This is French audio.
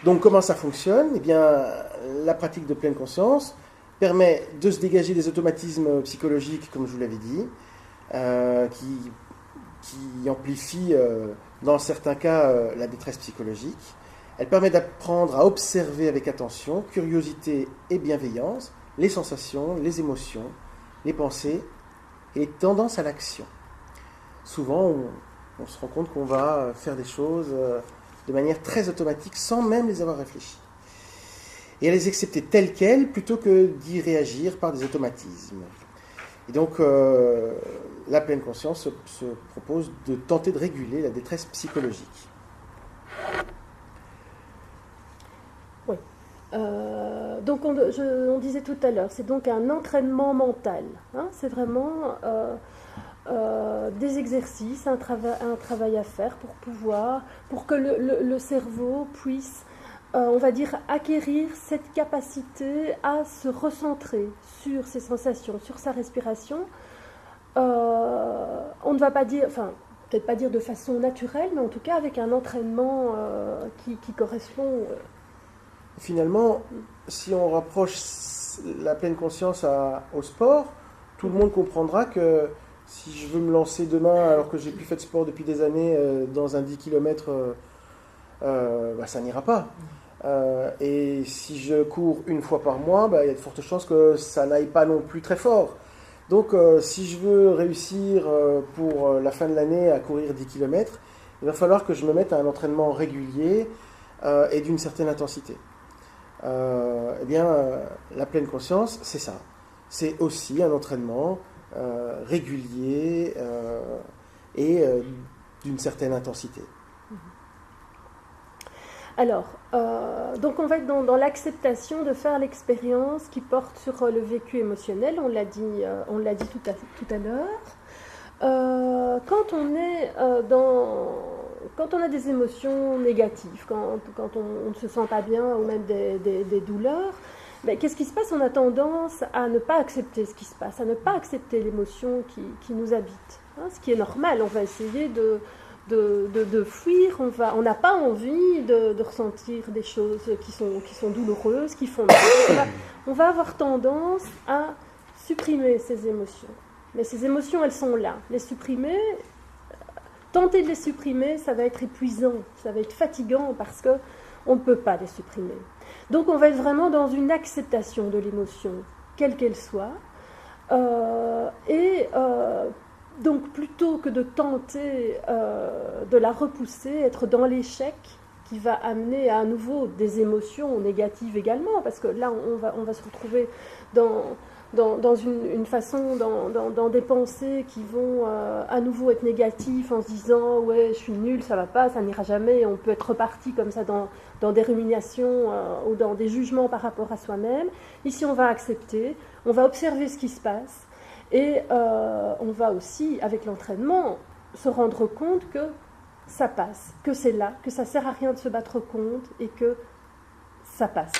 Donc comment ça fonctionne? Eh bien, la pratique de pleine conscience permet de se dégager des automatismes psychologiques, comme je vous l'avais dit, qui amplifient, dans certains cas, la détresse psychologique. Elle permet d'apprendre à observer avec attention, curiosité et bienveillance les sensations, les émotions, les pensées et les tendances à l'action. Souvent, on se rend compte qu'on va faire des choses de manière très automatique sans même les avoir réfléchies. Et à les accepter telles quelles plutôt que d'y réagir par des automatismes. Et donc, la pleine conscience se propose de tenter de réguler la détresse psychologique. Oui. Donc, on disait tout à l'heure, c'est donc un entraînement mental. Hein, c'est vraiment des exercices, un travail à faire pour que le cerveau puisse, on va dire, acquérir cette capacité à se recentrer sur ses sensations, sur sa respiration. On ne va pas dire, enfin, peut-être pas dire de façon naturelle, mais en tout cas avec un entraînement qui correspond. Finalement, si on rapproche la pleine conscience au sport, tout le monde comprendra que si je veux me lancer demain, alors que j'ai plus fait de sport depuis des années, dans un 10 km, ça n'ira pas. Et si je cours une fois par mois, il y a de fortes chances que ça n'aille pas non plus très fort. Donc si je veux réussir pour la fin de l'année à courir 10 km, il va falloir que je me mette à un entraînement régulier et d'une certaine intensité. La pleine conscience, c'est ça. C'est aussi un entraînement régulier et d'une certaine intensité. Alors, donc on va être dans l'acceptation de faire l'expérience qui porte sur le vécu émotionnel, on l'a dit tout à l'heure. Quand on a des émotions négatives, quand on ne se sent pas bien ou même des douleurs, qu'est-ce qui se passe? On a tendance à ne pas accepter ce qui se passe, à ne pas accepter l'émotion qui nous habite. Hein, ce qui est normal, on va essayer de fuir, on n'a pas envie de ressentir des choses qui sont douloureuses, qui font mal. On va avoir tendance à supprimer ces émotions. Mais ces émotions, elles sont là. Les supprimer, tenter de les supprimer, ça va être épuisant, ça va être fatigant parce qu'on ne peut pas les supprimer. Donc on va être vraiment dans une acceptation de l'émotion, quelle qu'elle soit, donc plutôt que de tenter de la repousser, être dans l'échec qui va amener à nouveau des émotions négatives également, parce que là on va se retrouver dans une façon, dans des pensées qui vont à nouveau être négatives en se disant ouais je suis nul, ça va pas, ça n'ira jamais, on peut être reparti comme ça dans des ruminations ou dans des jugements par rapport à soi-même. Ici on va accepter, on va observer ce qui se passe. Et on va aussi, avec l'entraînement, se rendre compte que ça passe, que c'est là, que ça ne sert à rien de se battre contre et que ça passe.